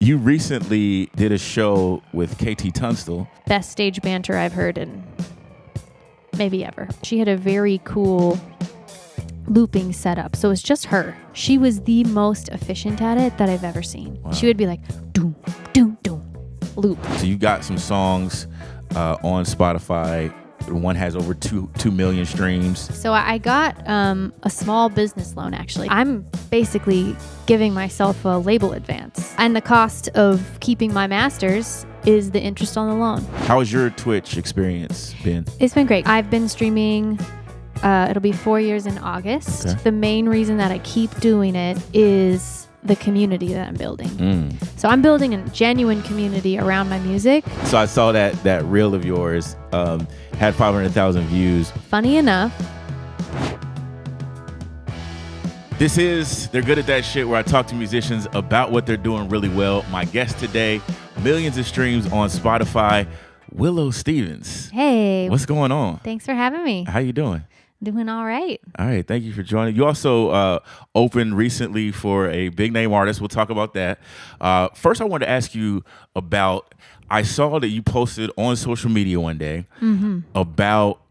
You recently did a show with KT Tunstall. Best stage banter I've heard in maybe ever. She had a very cool looping setup. So it's just her. She was the most efficient at it that I've ever seen. Wow. She would be like, doom, doom, doom, loop. So you got some songs on Spotify. One has over 2 million streams. So I got a small business loan, actually. I'm basically giving myself a label advance. And the cost of keeping my master's is the interest on the loan. How has your Twitch experience been? It's been great. I've been streaming, it'll be 4 years in August. Okay. The main reason that I keep doing it is the community that I'm building. So I'm building a genuine community around my music. So I saw that reel of yours had 500,000 views. Funny enough. This is They're Good at That Shit, where I talk to musicians about what they're doing really well. My guest today, millions of streams on Spotify, Willow Stevens. Hey. What's going on? Thanks for having me. How you doing? Doing all right. All right. Thank you for joining. You also opened recently for a big name artist. We'll talk about that. First, I wanted to ask you about, I saw that you posted on social media one day about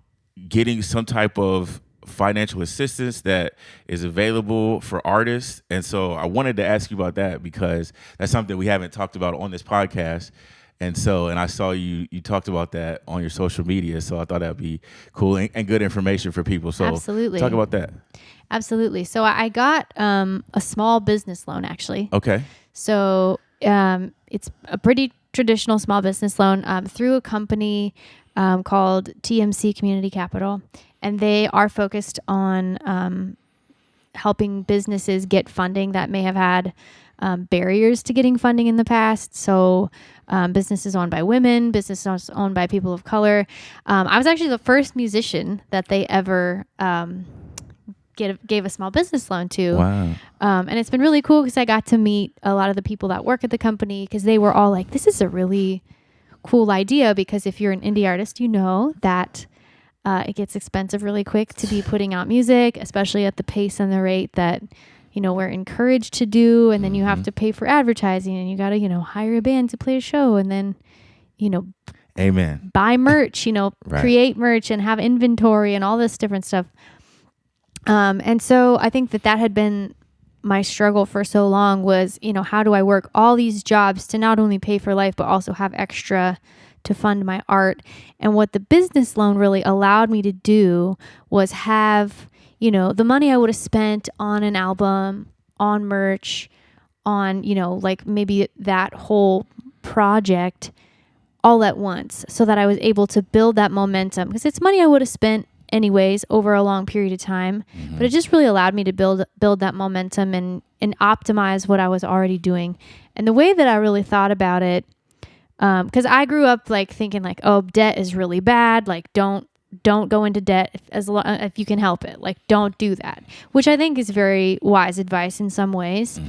getting some type of financial assistance that is available for artists. And so I wanted to ask you about that because that's something we haven't talked about on this podcast. And I saw you talked about that on your social media. So I thought that'd be cool and good information for people. So absolutely. Talk about that. Absolutely. So I got a small business loan, actually. Okay. So it's a pretty traditional small business loan through a company called TMC Community Capital. And they are focused on helping businesses get funding that may have had barriers to getting funding in the past. So businesses owned by women, businesses owned by people of color. I was actually the first musician that they ever gave a small business loan to. Wow. And it's been really cool because I got to meet a lot of the people that work at the company because they were all like, this is a really cool idea, because if you're an indie artist, you know that it gets expensive really quick to be putting out music, especially at the pace and the rate that we're encouraged to do. And then you have to pay for advertising, and you got to, hire a band to play a show, and then, amen, buy merch, right. Create merch and have inventory and all this different stuff. And so I think that had been my struggle for so long was, how do I work all these jobs to not only pay for life, but also have extra to fund my art? And what the business loan really allowed me to do was have the money I would have spent on an album, on merch, on, maybe that whole project all at once, so that I was able to build that momentum, because it's money I would have spent anyways over a long period of time. But it just really allowed me to build that momentum and optimize what I was already doing. And the way that I really thought about it, because I grew up thinking oh, debt is really bad. Don't go into debt if you can help it. Don't do that, which I think is very wise advice in some ways.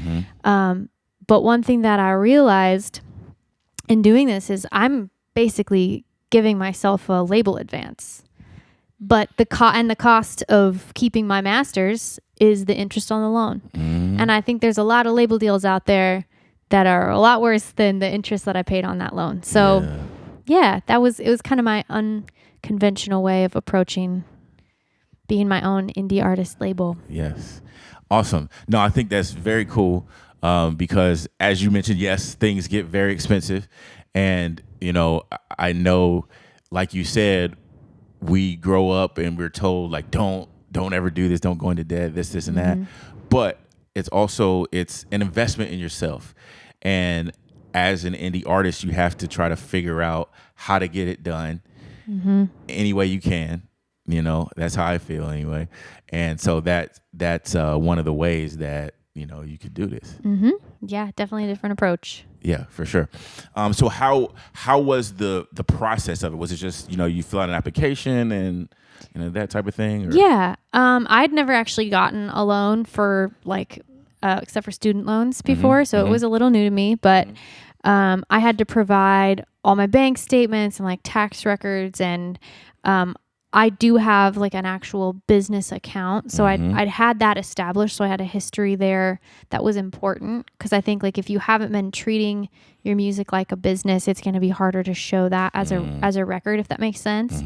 But one thing that I realized in doing this is I'm basically giving myself a label advance. But the cost of keeping my master's is the interest on the loan. And I think there's a lot of label deals out there that are a lot worse than the interest that I paid on that loan. So yeah, it was kind of my unconventional way of approaching being my own indie artist label. Yes. Awesome. No, I think that's very cool because as you mentioned, yes, things get very expensive. And, I know, like you said, we grow up and we're told don't ever do this, don't go into debt, this and that. But it's an investment in yourself. And as an indie artist, you have to try to figure out how to get it done any way you can. That's how I feel anyway. And so that's one of the ways that, you could do this. Yeah, definitely a different approach. Yeah, for sure. So how was the process of it? Was it just, you fill out an application and, that type of thing? Or? Yeah. I'd never actually gotten a loan for except for student loans before. So it was a little new to me, but I had to provide all my bank statements and tax records and I do have like an actual business account. So I'd had that established. So I had a history there that was important, because I think like if you haven't been treating your music like a business, it's going to be harder to show that as a record, if that makes sense.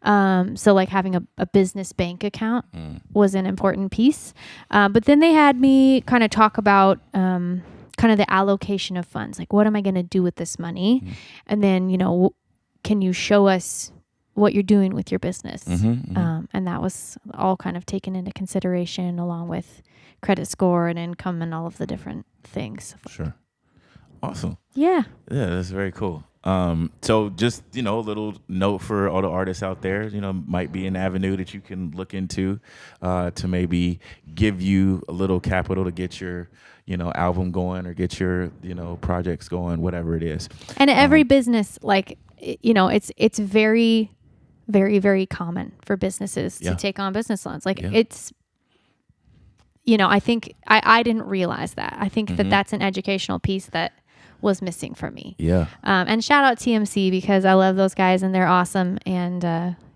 So like having a business bank account was an important piece. But then they had me kind of talk about kind of the allocation of funds. Like, what am I going to do with this money? And then, can you show us what you're doing with your business? And that was all kind of taken into consideration, along with credit score and income and all of the different things. Sure. Awesome. Yeah, that's very cool. So just, a little note for all the artists out there, might be an avenue that you can look into to maybe give you a little capital to get your, album going, or get your, projects going, whatever it is. And every business, like, it's very, very, very common for businesses to take on business loans. Like it's, I think I didn't realize that. I think that that's an educational piece that was missing for me. Yeah. And shout out TMC, because I love those guys and they're awesome. And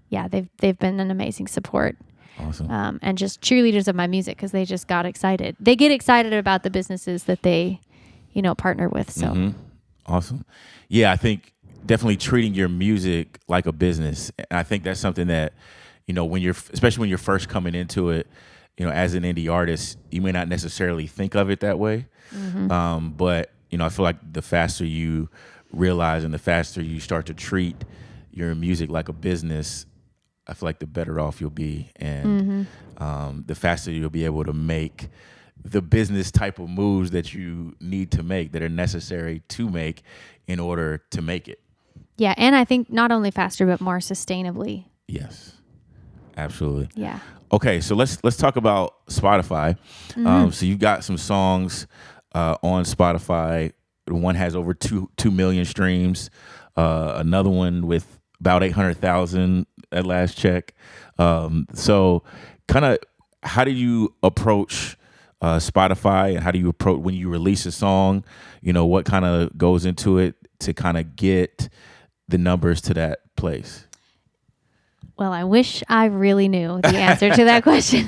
they've been an amazing support. Awesome. And just cheerleaders of my music, because they just got excited. They get excited about the businesses that they, partner with. So awesome. Yeah, I think definitely treating your music like a business. And I think that's something that, especially when you're first coming into it, as an indie artist, you may not necessarily think of it that way. But, I feel like the faster you realize and the faster you start to treat your music like a business, I feel like the better off you'll be. And the faster you'll be able to make the business type of moves that you need to make, that are necessary to make in order to make it. Yeah, and I think not only faster, but more sustainably. Yes, absolutely. Yeah. Okay, so let's talk about Spotify. So you've got some songs on Spotify. One has over 2 million streams. Another one with about 800,000 at last check. So kind of how do you approach Spotify, and how do you approach when you release a song? What kind of goes into it to kind of get the numbers to that place? Well, I wish I really knew the answer to that question.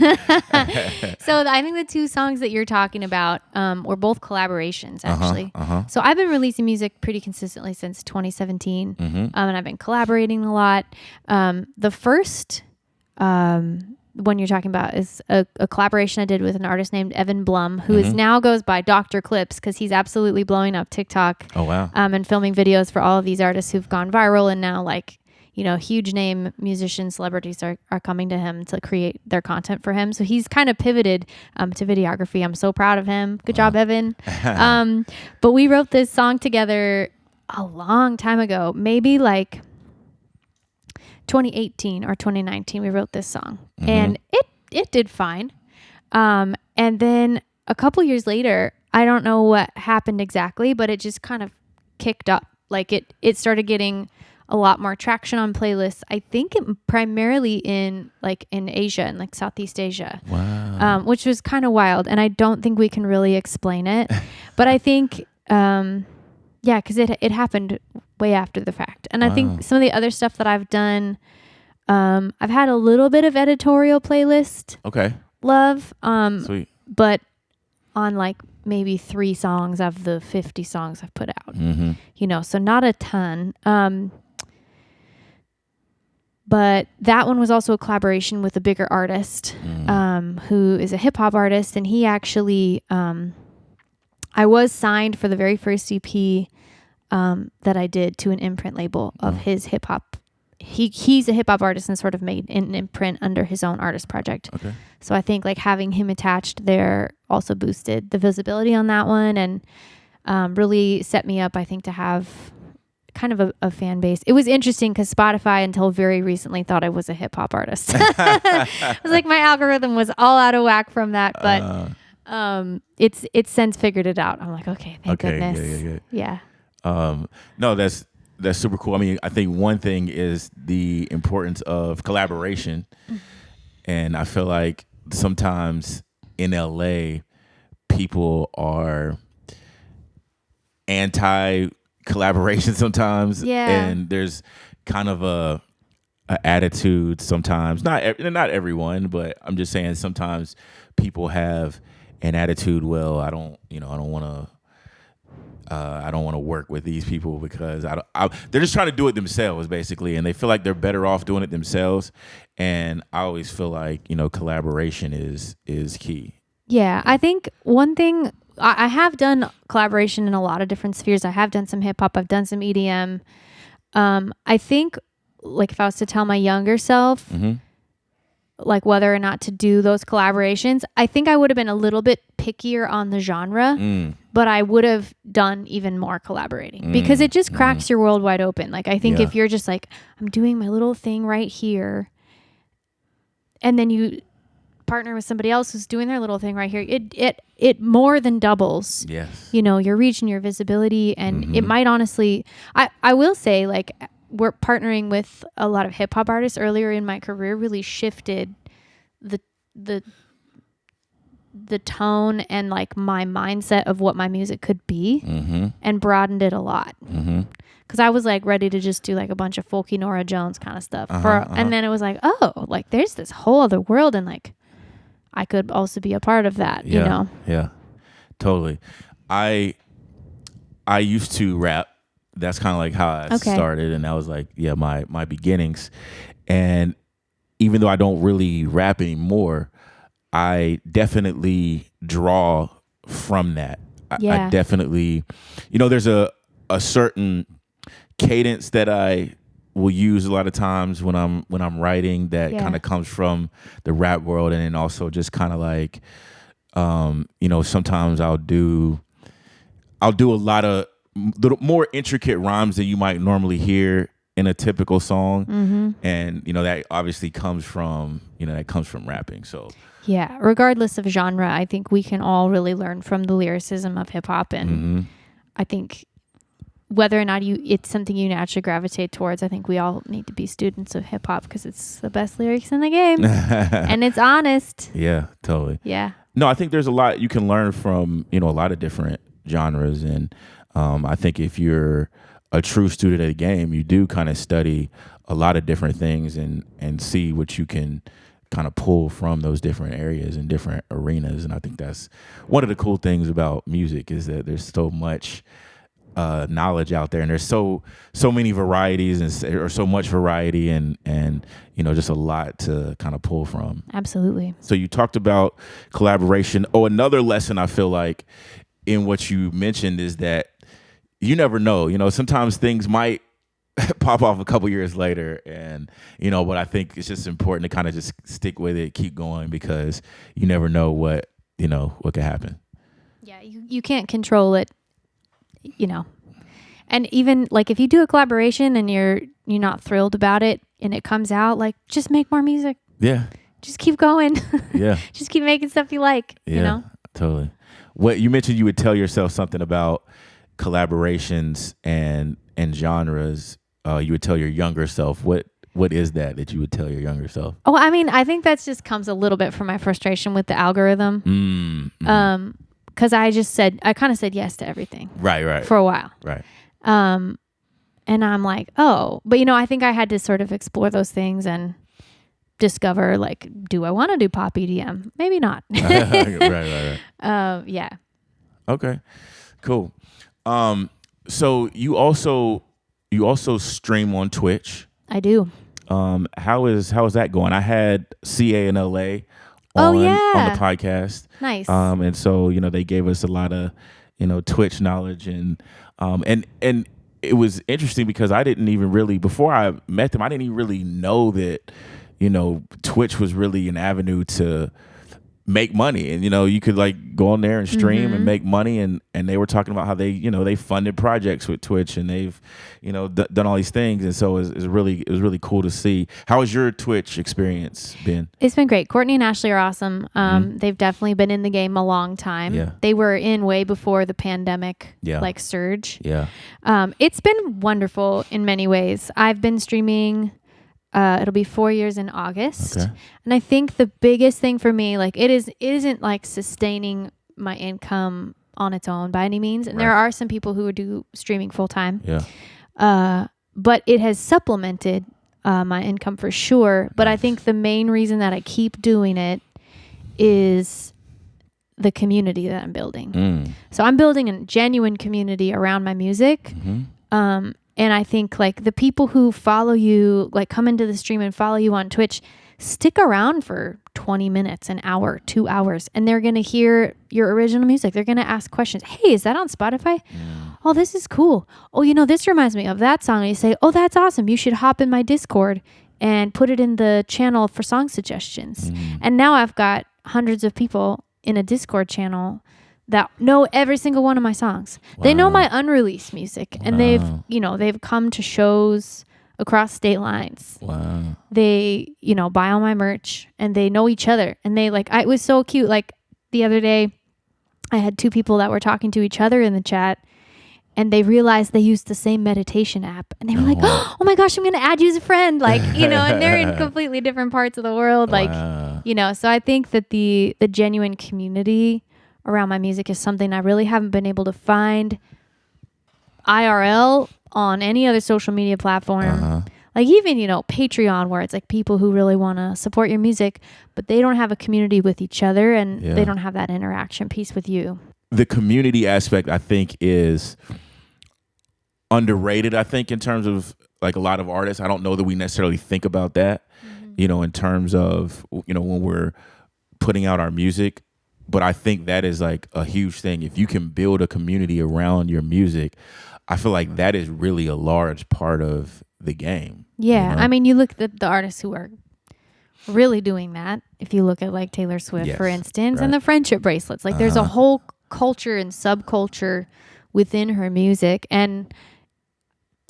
So I think the 2 songs that you're talking about were both collaborations, actually. So I've been releasing music pretty consistently since 2017, and I've been collaborating a lot. The first one you're talking about is a collaboration I did with an artist named Evan Blum, who is now goes by Dr. Clips, because he's absolutely blowing up TikTok. Oh, wow. And filming videos for all of these artists who've gone viral, and now huge name musicians, celebrities are coming to him to create their content for him. So he's kind of pivoted to videography. I'm so proud of him. Good job, Evan. But we wrote this song together a long time ago, maybe like 2018 or 2019. We wrote this song, and it did fine. And then a couple years later, I don't know what happened exactly, but it just kind of kicked up. Like it started getting a lot more traction on playlists. I think it primarily in Asia and like Southeast Asia. Wow. Which was kind of wild. And I don't think we can really explain it, but I think, cause it happened way after the fact. And I think some of the other stuff that I've done, I've had a little bit of editorial playlist. Okay. Love. Sweet. But on like maybe 3 songs of the 50 songs I've put out, so not a ton. But that one was also a collaboration with a bigger artist, who is a hip hop artist. And he actually, I was signed for the very first EP that I did to an imprint label of his hip hop. He's a hip hop artist and sort of made an imprint under his own artist project. Okay. So I think like having him attached there also boosted the visibility on that one, and really set me up, I think, to have kind of a fan base. It was interesting because Spotify until very recently thought I was a hip hop artist. I was like, my algorithm was all out of whack from that, but it's since figured it out. I'm like, okay, thank goodness. Yeah. No, that's super cool. I mean, I think one thing is the importance of collaboration. And I feel like sometimes in LA, people are anti collaboration sometimes. Yeah. And there's kind of a attitude sometimes. Not everyone, but I'm just saying sometimes people have an attitude. Well, I don't want to. I don't want to work with these people because they're just trying to do it themselves, basically, and they feel like they're better off doing it themselves. And I always feel like collaboration is key. Yeah, I think one thing I have done collaboration in a lot of different spheres. I have done some hip hop. I've done some EDM. I think, like, if I was to tell my younger self, like, whether or not to do those collaborations, I think I would have been a little bit pickier on the genre, but I would have done even more collaborating because it just cracks your world wide open. Like, I think if you're just like, I'm doing my little thing right here, and then you partner with somebody else who's doing their little thing right here, it more than doubles, your reach and your visibility. And it might honestly, I will say, like, we're partnering with a lot of hip hop artists earlier in my career really shifted the tone and, like, my mindset of what my music could be and broadened it a lot. Because I was, like, ready to just do, like, a bunch of folky Nora Jones kind of stuff. And then it was like, oh, like, there's this whole other world, and, like, I could also be a part of that, you know? Yeah, totally. I used to rap. That's kind of like how I started, and that was like, my beginnings. And even though I don't really rap anymore, I definitely draw from that. I definitely, there's a certain cadence that I will use a lot of times when I'm writing that kind of comes from the rap world, and then also just kind of like, sometimes I'll do a lot of little more intricate rhymes than you might normally hear in a typical song, and that obviously comes from rapping. So regardless of genre, I think we can all really learn from the lyricism of hip hop, and I think whether or not it's something you naturally gravitate towards, I think we all need to be students of hip hop because it's the best lyrics in the game and it's honest. Yeah, totally. Yeah. No, I think there's a lot you can learn from a lot of different genres, and I think if you're a true student of the game, you do kind of study a lot of different things and see what you can kind of pull from those different areas and different arenas. And I think that's one of the cool things about music is that there's so much knowledge out there, and there's so many varieties or so much variety and just a lot to kind of pull from. Absolutely. So you talked about collaboration. Oh, another lesson I feel like in what you mentioned is that you never know. Sometimes things might pop off a couple years later, and but I think it's just important to kind of just stick with it, keep going, because you never know what could happen. Yeah, you can't control it, and even like if you do a collaboration and you're not thrilled about it and it comes out, like, just make more music. Yeah, just keep going. Yeah, just keep making stuff you like. Yeah, totally. What you mentioned, you would tell yourself something about collaborations and genres. You would tell your younger self. What is that you would tell your younger self? Oh, I mean, I think that just comes a little bit from my frustration with the algorithm. Because I kind of said yes to everything. Right. For a while. Right. And I'm like, oh, but I think I had to sort of explore those things and discover, like, do I want to do pop EDM? Maybe not. Right. Yeah. Okay. Cool. So you also stream on Twitch. I do. How is that going? I had CA in LA on the podcast. Nice. And so they gave us a lot of Twitch knowledge, and it was interesting because I didn't even really, before I met them, I didn't even really know that Twitch was really an avenue to make money, and you could like go on there and stream and make money, and they were talking about how they they funded projects with Twitch, and they've done all these things, and so it was really cool to see. How has your Twitch experience been? It's been great. Courtney and Ashley are awesome. They've definitely been in the game a long time. Yeah. They were in way before the pandemic like surge. Yeah. It's been wonderful in many ways. I've been streaming. It'll be 4 years in August. Okay. And I think the biggest thing for me, like, it isn't like sustaining my income on its own by any means. And there are some people who do streaming full time. Yeah. But it has supplemented my income for sure. But I think the main reason that I keep doing it is the community that I'm building. So I'm building a genuine community around my music. And I think like the people who follow you, like come into the stream and follow you on Twitch, stick around for 20 minutes, an hour, 2 hours, and they're going to hear your original music. They're going to ask questions. Hey, is that on Spotify? Oh, this is cool. Oh, you know, this reminds me of that song. And you say, oh, that's awesome. You should hop in my Discord and put it in the channel for song suggestions. And now I've got hundreds of people in a Discord channel that know every single one of my songs. They know my unreleased music, and they've come to shows across state lines. They, buy all my merch, and they know each other, and it was so cute. Like the other day I had 2 people that were talking to each other in the chat, and they realized they used the same meditation app, and they were like, oh my gosh, I'm going to add you as a friend. Like, and they're in completely different parts of the world. Like, so I think that the genuine community around my music is something I really haven't been able to find IRL on any other social media platform. Like even, Patreon, where it's like people who really want to support your music, but they don't have a community with each other, and they don't have that interaction piece with you. The community aspect, I think, is underrated, I think, in terms of like a lot of artists. I don't know that we necessarily think about that, in terms of, when we're putting out our music. But I think that is like a huge thing. If you can build a community around your music, I feel like that is really a large part of the game. Yeah. I mean, you look at the artists who are really doing that. If you look at like Taylor Swift, for instance, and the friendship bracelets, like there's a whole culture and subculture within her music. And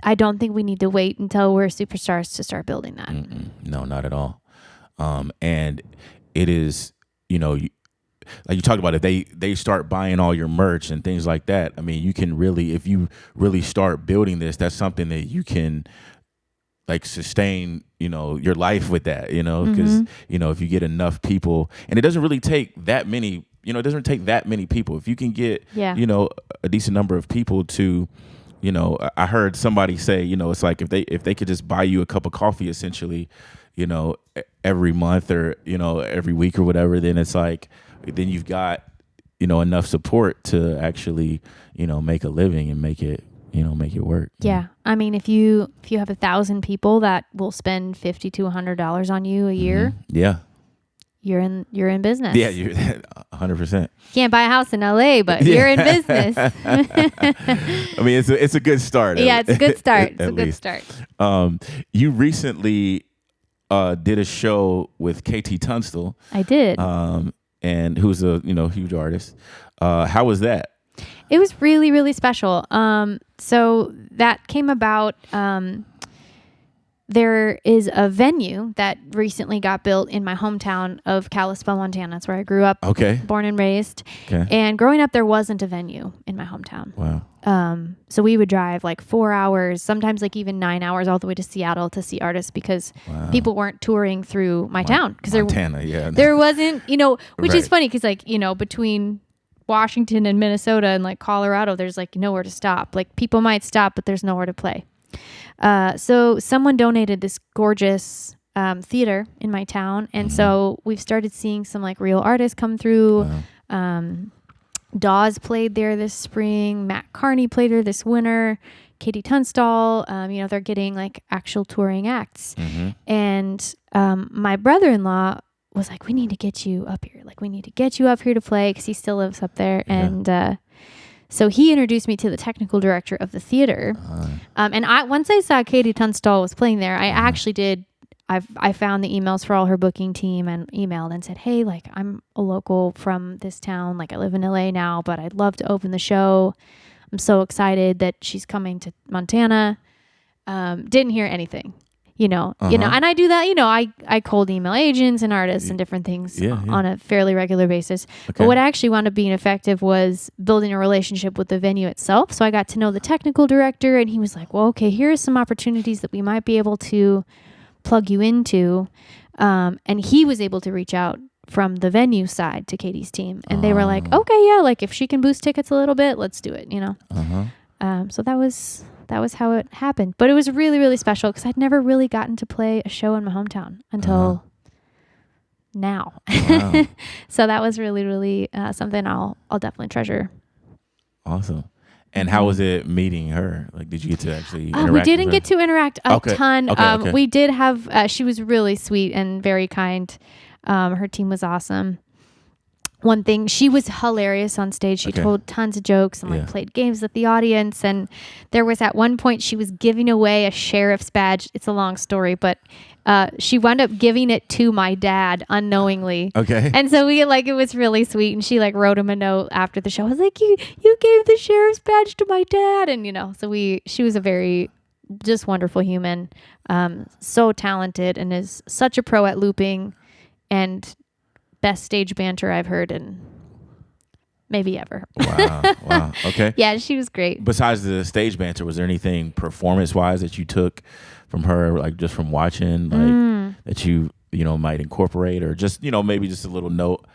I don't think we need to wait until we're superstars to start building that. No, not at all. And it is, like you talked about it, they start buying all your merch and things like that. I mean, you can really, if you really start building this, that's something that you can like sustain, your life with that, because, if you get enough people, and it doesn't really take that many, it doesn't take that many people. If you can get, a decent number of people to, I heard somebody say, it's like if they could just buy you a cup of coffee essentially, every month or, every week or whatever, then it's like, then you've got, enough support to actually, make a living and make it work. Yeah. I mean, if you have 1,000 people that will spend $50 to $100 on you a year. Yeah. You're in business. Yeah, you're 100%. Can't buy a house in LA, but you're in business. I mean, it's a good start. Yeah, it's a good start. It's a good start. You recently did a show with KT Tunstall. I did. And who's a huge artist. How was that? It was really, really special. So that came about. There is a venue that recently got built in my hometown of Kalispell, Montana. That's where I grew up. Okay. Born and raised. Okay. And growing up, there wasn't a venue in my hometown. Wow. So we would drive like 4 hours, sometimes like even 9 hours, all the way to Seattle to see artists because people weren't touring through my town. Montana, there wasn't, which is funny because like, between Washington and Minnesota and like Colorado, there's like nowhere to stop. Like people might stop, but there's nowhere to play. So someone donated this gorgeous theater in my town. And so we've started seeing some like real artists come through. Dawes played there this spring. Matt Carney played there this winter. KT Tunstall, they're getting like actual touring acts. And my brother-in-law was like, we need to get you up here. Like, we need to get you up here to play because he still lives up there. And so he introduced me to the technical director of the theater. And once I saw KT Tunstall was playing there, I actually did. I found the emails for all her booking team and emailed and said, hey, like I'm a local from this town. Like I live in LA now, but I'd love to open the show. I'm so excited that she's coming to Montana. Didn't hear anything, and I do that, I cold email agents and artists and different things on a fairly regular basis. Okay. But what actually wound up being effective was building a relationship with the venue itself. So I got to know the technical director and he was like, well, okay, here are some opportunities that we might be able to plug you into. And he was able to reach out from the venue side to Katie's team. And they were like, okay, yeah, like if she can boost tickets a little bit, let's do it, So that was that was how it happened. But it was really, really special because I'd never really gotten to play a show in my hometown until now. Wow. So that was really, really something I'll definitely treasure. Awesome. And how was it meeting her? Like, did you get to actually interact we didn't with her? get to interact a ton. Okay. We did have, she was really sweet and very kind. Her team was awesome. One thing, she was hilarious on stage. She told tons of jokes and like played games with the audience. And there was at one point she was giving away a sheriff's badge. It's a long story, but she wound up giving it to my dad unknowingly. Okay. And so we like, it was really sweet. And she like wrote him a note after the show. I was like, you gave the sheriff's badge to my dad. And so she was a very just wonderful human. So talented and is such a pro at looping and best stage banter I've heard in maybe ever. Wow. Okay. Yeah, she was great. Besides the stage banter, was there anything performance-wise that you took from her, like just from watching, like that you might incorporate, or just maybe just a little note?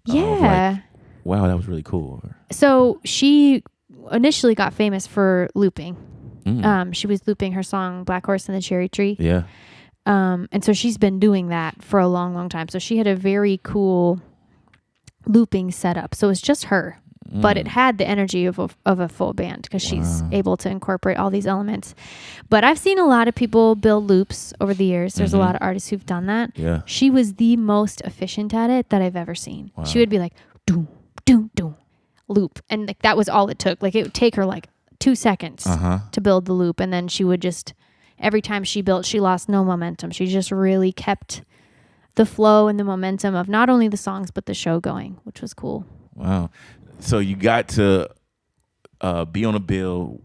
Yeah. Wow, that was really cool. So she initially got famous for looping. She was looping her song "Black Horse and the Cherry Tree." Yeah. And so she's been doing that for a long, long time. So she had a very cool looping setup. So it's just her, but it had the energy of a full band because she's able to incorporate all these elements. But I've seen a lot of people build loops over the years. There's a lot of artists who've done that. Yeah. She was the most efficient at it that I've ever seen. Wow. She would be like, doom, doom, doom, loop. And like that was all it took. Like it would take her like 2 seconds to build the loop. And then she would just... Every time she built, she lost no momentum. She just really kept the flow and the momentum of not only the songs, but the show going, which was cool. Wow. So you got to be on a bill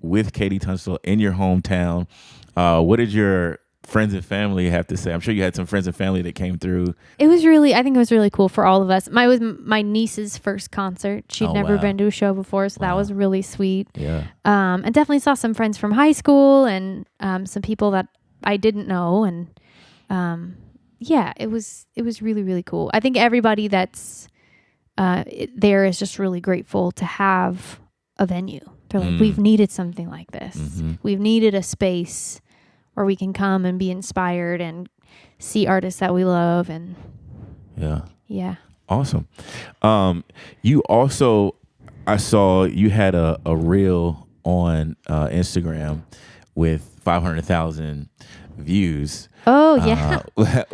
with Katie Tunstall in your hometown. What did your friends and family have to say? I'm sure you had some friends and family that came through. I think it was really cool for all of us. It was my niece's first concert. She'd never been to a show before, so that was really sweet. Yeah. And definitely saw some friends from high school and some people that I didn't know. And it was really, really cool. I think everybody that's there is just really grateful to have a venue. They're like, we've needed something like this. We've needed a space where we can come and be inspired and see artists that we love. And yeah. Awesome. You also, I saw you had a reel on Instagram with 500,000 views. Oh yeah.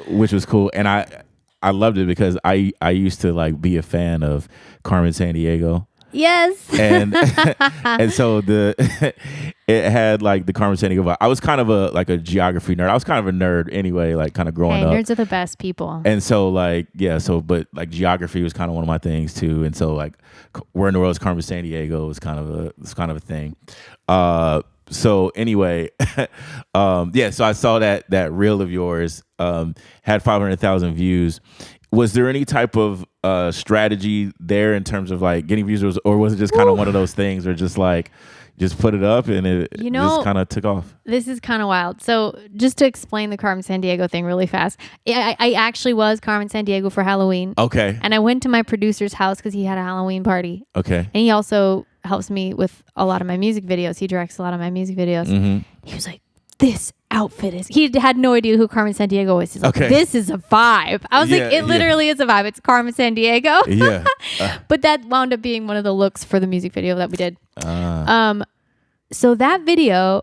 Which was cool. And I loved it because I used to like be a fan of Carmen Sandiego. Yes. And so it had like the Carmen Sandiego vibe. I was kind of a geography nerd. I was kind of a nerd anyway, like kind of growing up. Nerds are the best people. And so but like geography was kind of one of my things too. And so like where in the world is Carmen Sandiego was kind of a thing. So anyway, so I saw that reel of yours had 500,000 views. Was there any type of strategy there in terms of like getting views, or was it just kind of one of those things where just like just put it up and it just kind of took off? This is kind of wild. So just to explain the Carmen Sandiego thing really fast, I actually was Carmen Sandiego for Halloween. Okay. And I went to my producer's house because he had a Halloween party. Okay. And he also helps me with a lot of my music videos. He directs a lot of my music videos. He was like, this outfit he had no idea who Carmen Sandiego was. He's like, this is a vibe. I was like, it literally is a vibe. It's Carmen Sandiego. Yeah. But that wound up being one of the looks for the music video that we did. So that video,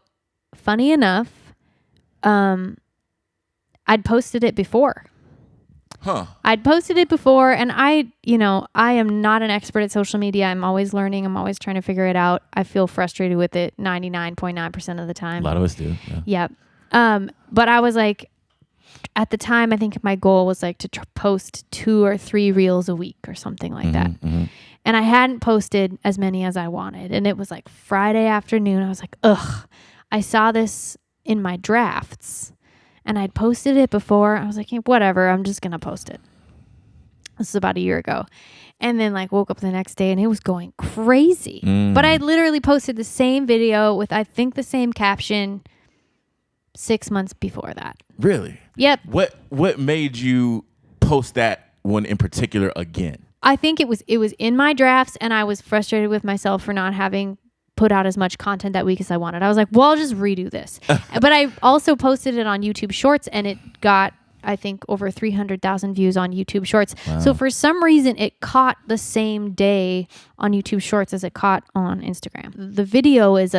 funny enough, I'd posted it before. I'd posted it before, and I am not an expert at social media. I'm always learning. I'm always trying to figure it out. I feel frustrated with it 99.9% of the time. A lot of us do. Yeah. But I was like, at the time, I think my goal was like to post 2 or 3 reels a week or something like that. And I hadn't posted as many as I wanted. And it was like Friday afternoon. I was like, ugh, I saw this in my drafts. And I'd posted it before. I was like, hey, whatever, I'm just going to post it. This is about a year ago. And then like woke up the next day and it was going crazy. But I literally posted the same video with, I think, the same caption 6 months before that. Really? Yep. What made you post that one in particular again? I think it was in my drafts, and I was frustrated with myself for not having put out as much content that week as I wanted. I was like, well, I'll just redo this. But I also posted it on YouTube Shorts, and it got, I think, over 300,000 views on YouTube Shorts. Wow. So for some reason, it caught the same day on YouTube Shorts as it caught on Instagram. The video is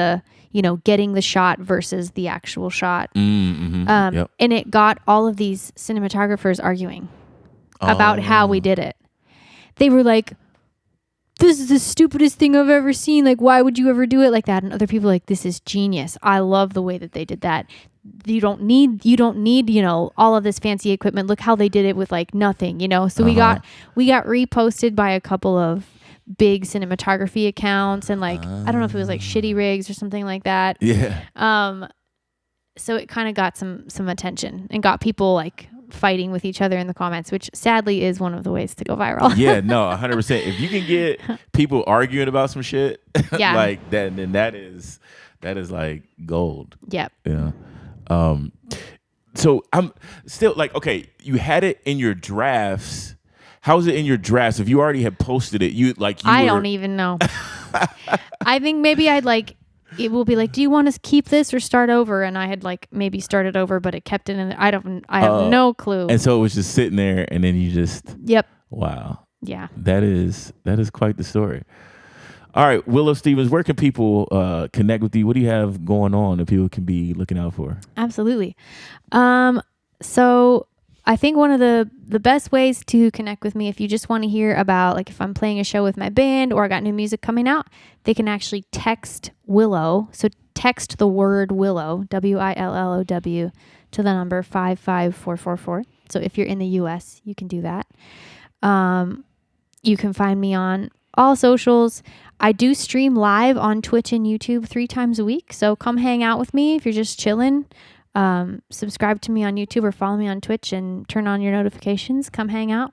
getting the shot versus the actual shot. And it got all of these cinematographers arguing about how we did it. They were like, this is the stupidest thing I've ever seen. Like, why would you ever do it like that? And other people are like, this is genius. I love the way that they did that. You don't need, all of this fancy equipment. Look how they did it with like nothing, So we got reposted by a couple of big cinematography accounts, and like, I don't know if it was like Shitty Rigs or something like that. Yeah. So it kind of got some attention and got people like fighting with each other in the comments, which sadly is one of the ways to go viral. Yeah, no, 100%. If you can get people arguing about some shit like that, then that is like gold. Yep. Yeah. So I'm still like, okay, you had it in your drafts. How was it in your drafts? If you already had posted it, I don't even know. I think maybe it will be like, do you want to keep this or start over? And I had like maybe started over, but it kept it in. I have no clue. And so it was just sitting there, and then you just. Yep. Wow. Yeah. That is quite the story. All right, Willow Stevens, where can people connect with you? What do you have going on that people can be looking out for? Absolutely. So I think one of the best ways to connect with me, if you just want to hear about, like, if I'm playing a show with my band or I got new music coming out, they can actually text Willow. So text the word Willow, WILLOW, to the number 55444. So if you're in the US, you can do that. You can find me on all socials. I do stream live on Twitch and YouTube 3 times a week. So come hang out with me if you're just chilling. Subscribe to me on YouTube or follow me on Twitch and turn on your notifications. Come hang out.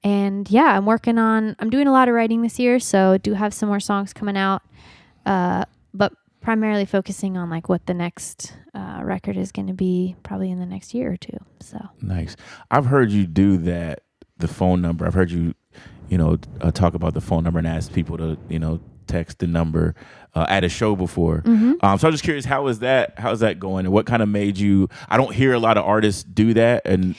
And yeah, I'm doing a lot of writing this year. So do have some more songs coming out. But primarily focusing on like what the next record is going to be probably in the next year or two. So nice. I've heard you do that, the phone number. I've heard you talk about the phone number and ask people to, text the number at a show before. So I'm just curious, how's that going? And what kind of made you, I don't hear a lot of artists do that and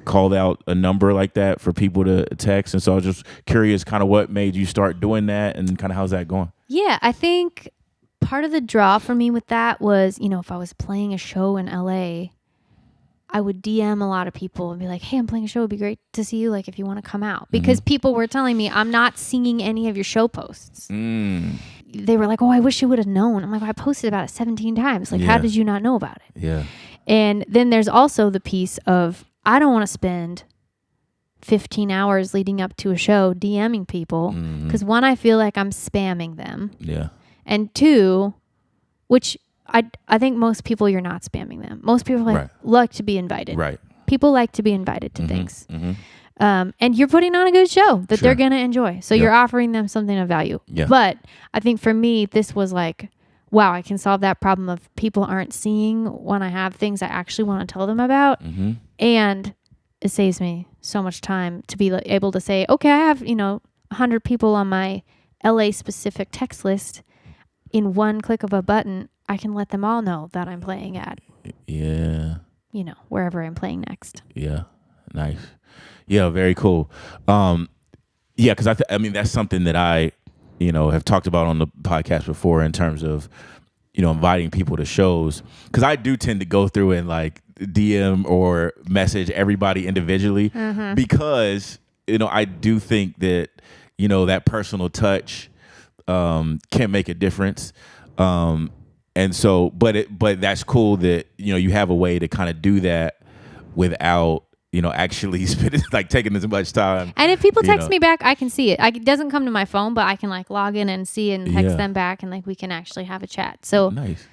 call out a number like that for people to text. And so I was just curious kind of what made you start doing that and kind of how's that going? Yeah, I think part of the draw for me with that was, if I was playing a show in LA, I would DM a lot of people and be like, hey, I'm playing a show. It'd be great to see you, like, if you want to come out. Because people were telling me, I'm not seeing any of your show posts. They were like, oh, I wish you would have known. I'm like, I posted about it 17 times. Like, how did you not know about it? Yeah. And then there's also the piece of, I don't want to spend 15 hours leading up to a show DMing people. Because one, I feel like I'm spamming them. Yeah. And two, which... I think most people, you're not spamming them. Most people like to be invited. Right. People like to be invited to things. And you're putting on a good show that they're going to enjoy. So you're offering them something of value. Yeah. But I think for me, this was like, wow, I can solve that problem of people aren't seeing when I have things I actually want to tell them about. And it saves me so much time to be able to say, okay, I have, 100 people on my LA specific text list. In one click of a button, I can let them all know that I'm playing at, wherever I'm playing next. Yeah. Nice. Yeah. Very cool. Because I mean, that's something that I, have talked about on the podcast before in terms of, inviting people to shows. Because I do tend to go through and like DM or message everybody individually because, I do think that, that personal touch can make a difference. And so, but that's cool that, you have a way to kind of do that without, actually spending, like taking as much time. And if people text me back, I can see it. It doesn't come to my phone, but I can like log in and see and text them back and like we can actually have a chat. So nice.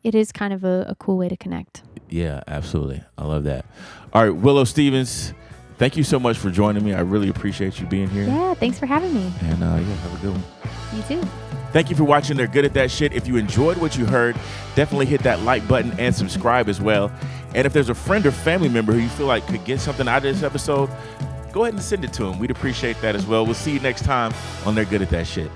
It is kind of a cool way to connect. Yeah, absolutely. I love that. All right, Willow Stevens, thank you so much for joining me. I really appreciate you being here. Yeah, thanks for having me. And have a good one. You too. Thank you for watching They're Good at That Shit. If you enjoyed what you heard, definitely hit that like button and subscribe as well. And if there's a friend or family member who you feel like could get something out of this episode, go ahead and send it to them. We'd appreciate that as well. We'll see you next time on They're Good at That Shit.